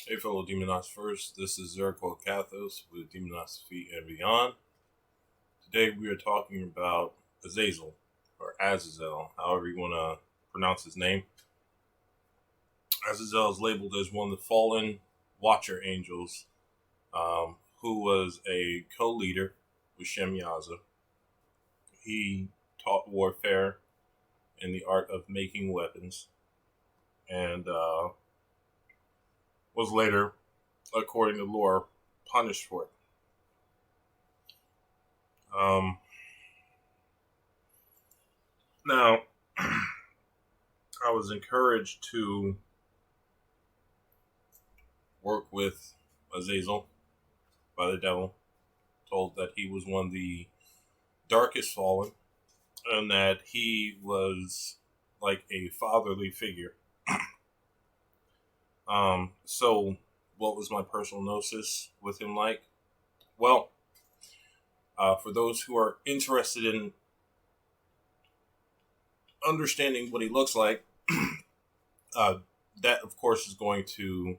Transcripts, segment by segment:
Hey, fellow Demonos First. This is Zerko Kathos with Demonosophy and Beyond. Today we are talking about Azazel, or Azazel, however you want to pronounce his name. Azazel is labeled as one of the fallen Watcher Angels, who was a co-leader with Shemyaza. He taught warfare and the art of making weapons, and was later, according to lore, punished for it. Now, I was encouraged to work with Azazel by the devil, told that he was one of the darkest fallen, and that he was like a fatherly figure. So what was my personal gnosis with him like? Well, for those who are interested in understanding what he looks like, that of course is going to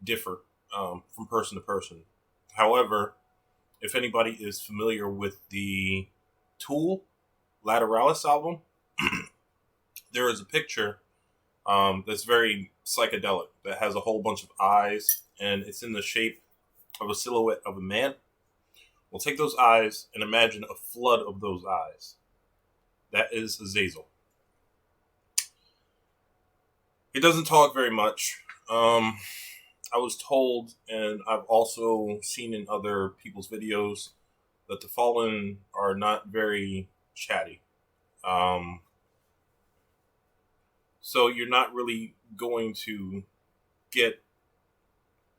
differ from person to person. However, if anybody is familiar with the Tool Lateralis album, there is a picture that's very psychedelic that has a whole bunch of eyes, and it's in the shape of a silhouette of a man. We'll take those eyes and imagine a flood of those eyes. That is Azazel. He doesn't talk very much. I was told, and I've also seen in other people's videos, that the Fallen are not very chatty. So you're not really going to get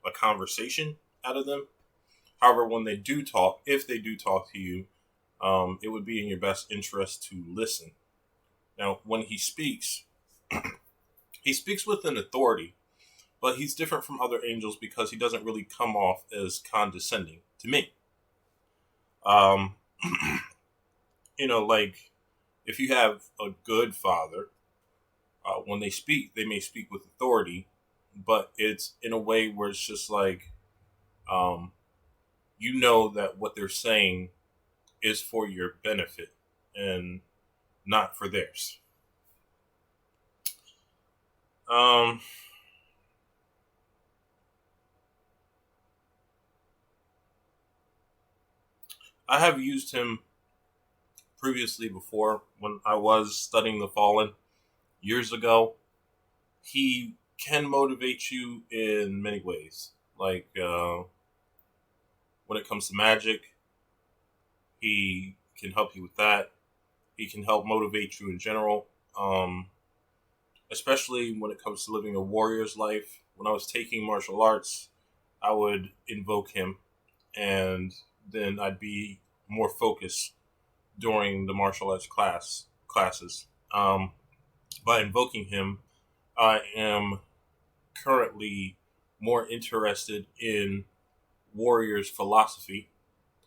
a conversation out of them. However, when they do talk, if they do talk to you, it would be in your best interest to listen. Now, when he speaks with an authority, but he's different from other angels because he doesn't really come off as condescending to me. Like if you have a good father, when they speak, they may speak with authority, but it's in a way where it's just like, that what they're saying is for your benefit and not for theirs. I have used him previously before when I was studying the Fallen years ago. He can motivate you in many ways. Like when it comes to magic, he can help you with that. He can help motivate you in general, especially when it comes to living a warrior's life. When I was taking martial arts, I would invoke him, and then I'd be more focused during the martial arts classes. By invoking him, I am currently more interested in warriors' philosophy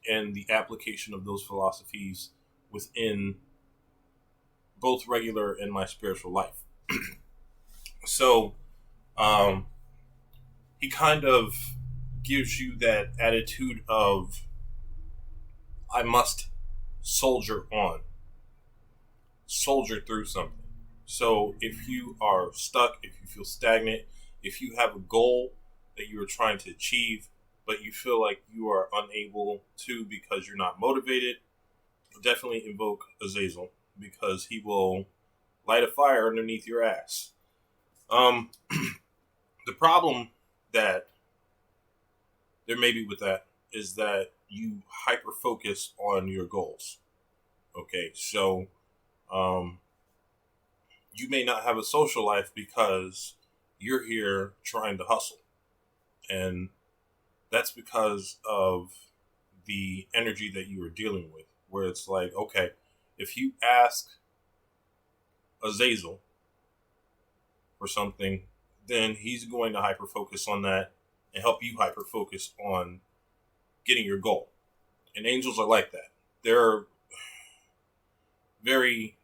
and the application of those philosophies within both regular and my spiritual life. So, he kind of gives you that attitude of, I must soldier on, soldier through something. So if you are stuck, if you feel stagnant, if you have a goal that you are trying to achieve, but you feel like you are unable to because you're not motivated, definitely invoke Azazel because he will light a fire underneath your ass. The problem that there may be with that is that you hyper focus on your goals. Okay, so you may not have a social life because you're here trying to hustle. And that's because of the energy that you are dealing with, where it's like, okay, if you ask Azazel for something, then he's going to hyper focus on that and help you hyper focus on getting your goal. And angels are like that. They're very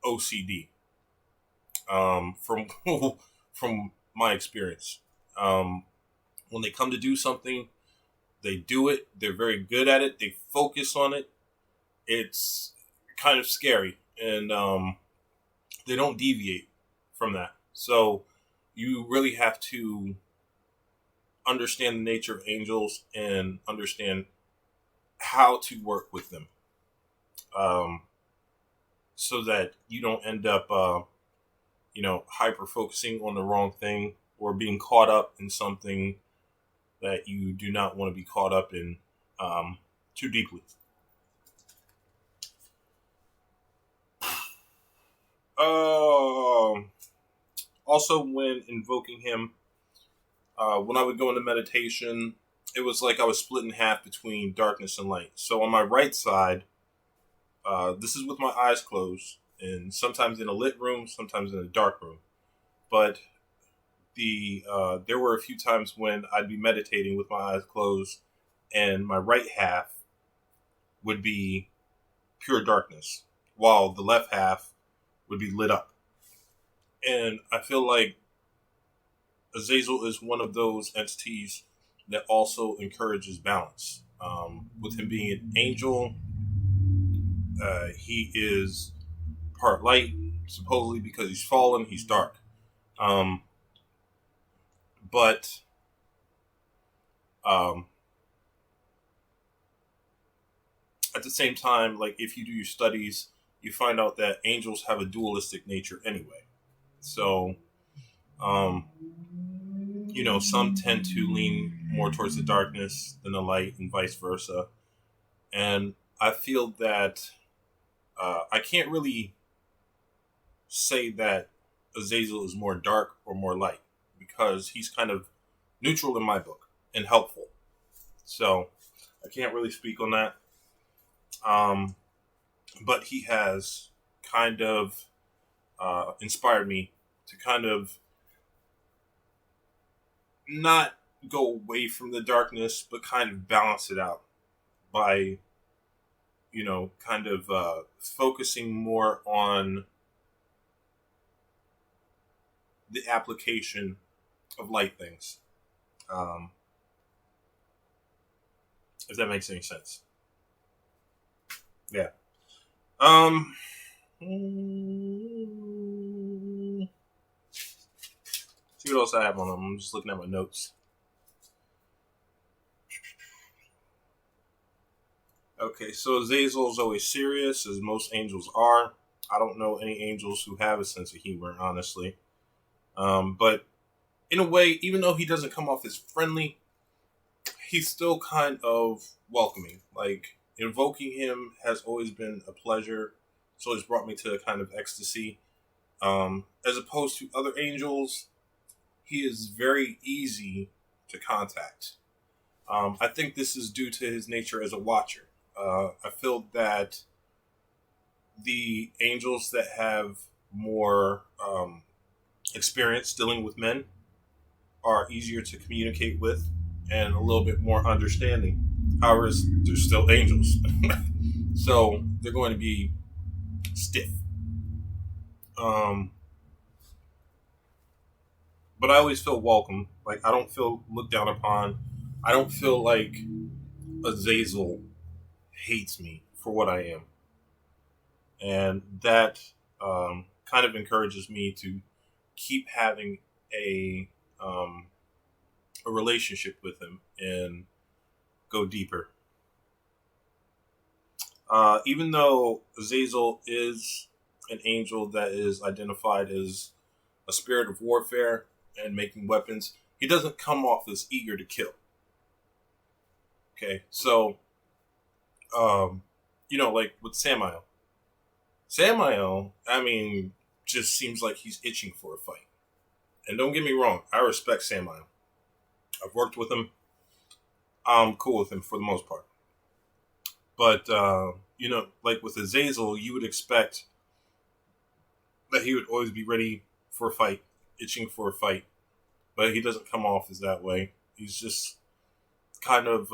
OCD, from from my experience. When they come to do something, they do it. They're very good at it. They focus on it. It's kind of scary, and they don't deviate from that. So you really have to understand the nature of angels and understand how to work with them, um, so that you don't end up, hyper focusing on the wrong thing or being caught up in something that you do not want to be caught up in too deeply. Um, Also, when invoking him, when I would go into meditation, it was like I was split in half between darkness and light. So on my right side, this is with my eyes closed, and sometimes in a lit room, sometimes in a dark room. But there were a few times when I'd be meditating with my eyes closed, and my right half would be pure darkness, while the left half would be lit up. And I feel like Azazel is one of those entities that also encourages balance. With him being an angel, he is part light, supposedly because he's fallen, he's dark. Um, but um, at the same time, like if you do your studies, you find out that angels have a dualistic nature anyway. So, um, some tend to lean more towards the darkness than the light, and vice versa. And I feel that I can't really say that Azazel is more dark or more light because he's kind of neutral in my book and helpful. So I can't really speak on that. Um, but he has kind of inspired me to kind of not go away from the darkness, but kind of balance it out by, kind of focusing more on the application of light things. Um, if that makes any sense. Yeah. Um, See what else I have on them. I'm just looking at my notes. Okay, so Azazel is always serious, as most angels are. I don't know any angels who have a sense of humor, honestly. But in a way, even though he doesn't come off as friendly, he's still kind of welcoming. Like, invoking him has always been a pleasure. It's always brought me to a kind of ecstasy. As opposed to other angels, he is very easy to contact. I think this is due to his nature as a watcher. I feel that the angels that have more experience dealing with men are easier to communicate with and a little bit more understanding. However, they're still angels. So they're going to be stiff. Um, but I always feel welcome. Like, I don't feel looked down upon. I don't feel like Azazel hates me for what I am. And that kind of encourages me to keep having a um, a relationship with him and go deeper. Even though Azazel is an angel that is identified as a spirit of warfare and making weapons, he doesn't come off as eager to kill. Okay, so like with Samael. Samael, I mean, just seems like he's itching for a fight. And don't get me wrong, I respect Samael. I've worked with him. I'm cool with him for the most part. But like with Azazel, you would expect that he would always be ready for a fight, itching for a fight. But he doesn't come off as that way. He's just kind of,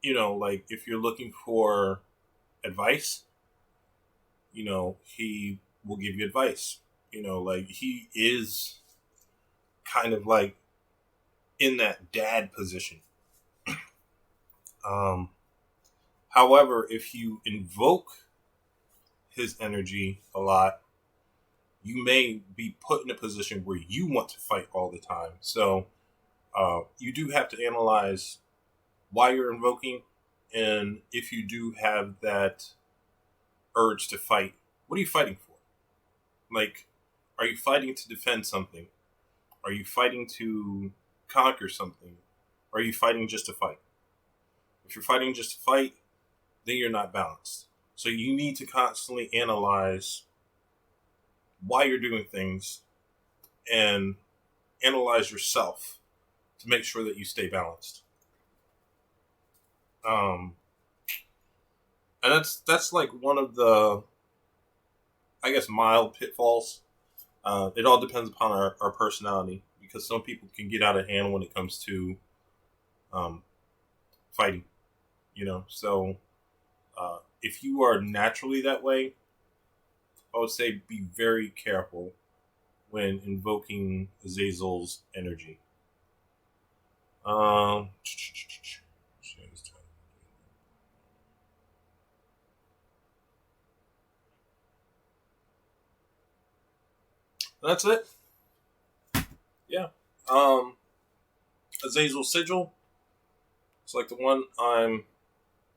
like if you're looking for advice, he will give you advice. Like he is kind of like in that dad position. However, if you invoke his energy a lot, you may be put in a position where you want to fight all the time. So you do have to analyze why you're invoking, and if you do have that urge to fight, what are you fighting for? Like, are you fighting to defend something? Are you fighting to conquer something? Or are you fighting just to fight? If you're fighting just to fight, then you're not balanced. So you need to constantly analyze why you're doing things and analyze yourself to make sure that you stay balanced. Um, and that's like one of the, I guess, mild pitfalls. It all depends upon our personality, because some people can get out of hand when it comes to um, fighting. So if you are naturally that way, I would say be very careful when invoking Azazel's energy. That's it. Yeah. Azazel's sigil. It's like the one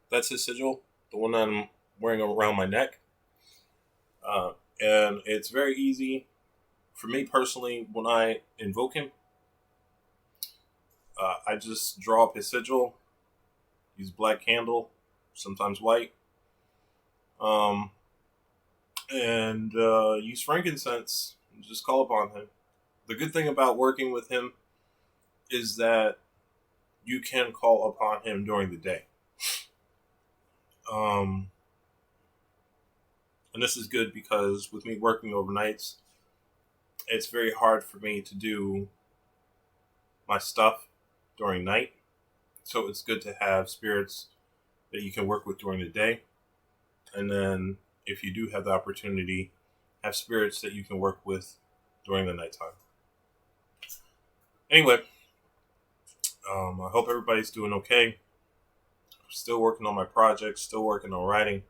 that's his sigil, the one I'm wearing around my neck. And it's very easy for me personally. When I invoke him, I just draw up his sigil, use black candle, sometimes white, and use frankincense, and just call upon him. The good thing about working with him is that you can call upon him during the day. And this is good because with me working overnights, it's very hard for me to do my stuff during night. So it's good to have spirits that you can work with during the day. And then if you do have the opportunity, have spirits that you can work with during the nighttime. Anyway, I hope everybody's doing okay. Still working on my project, still working on writing.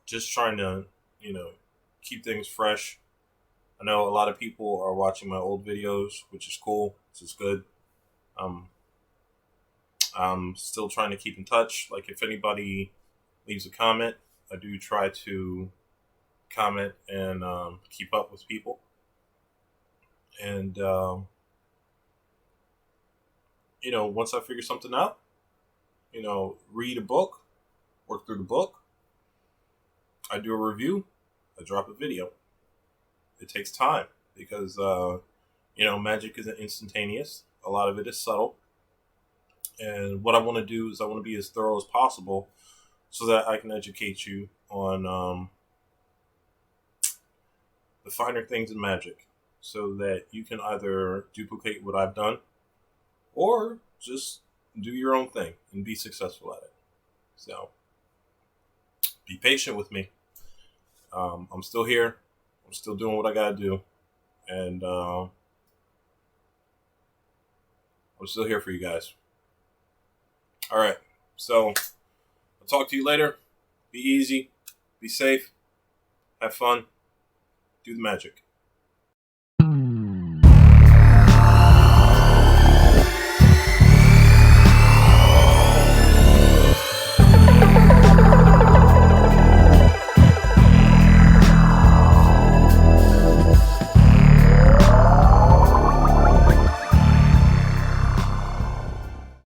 Just trying to, keep things fresh. I know a lot of people are watching my old videos, which is cool. This is good. I'm still trying to keep in touch. Like, if anybody leaves a comment, I do try to comment and keep up with people. And, once I figure something out, read a book, work through the book, I do a review, I drop a video. It takes time because, magic isn't instantaneous. A lot of it is subtle. And what I want to do is I want to be as thorough as possible so that I can educate you on the finer things in magic, so that you can either duplicate what I've done or just do your own thing and be successful at it. So be patient with me. I'm still here. I'm still doing what I got to do. And I'm still here for you guys. All right. So I'll talk to you later. Be easy. Be safe. Have fun. Do the magic.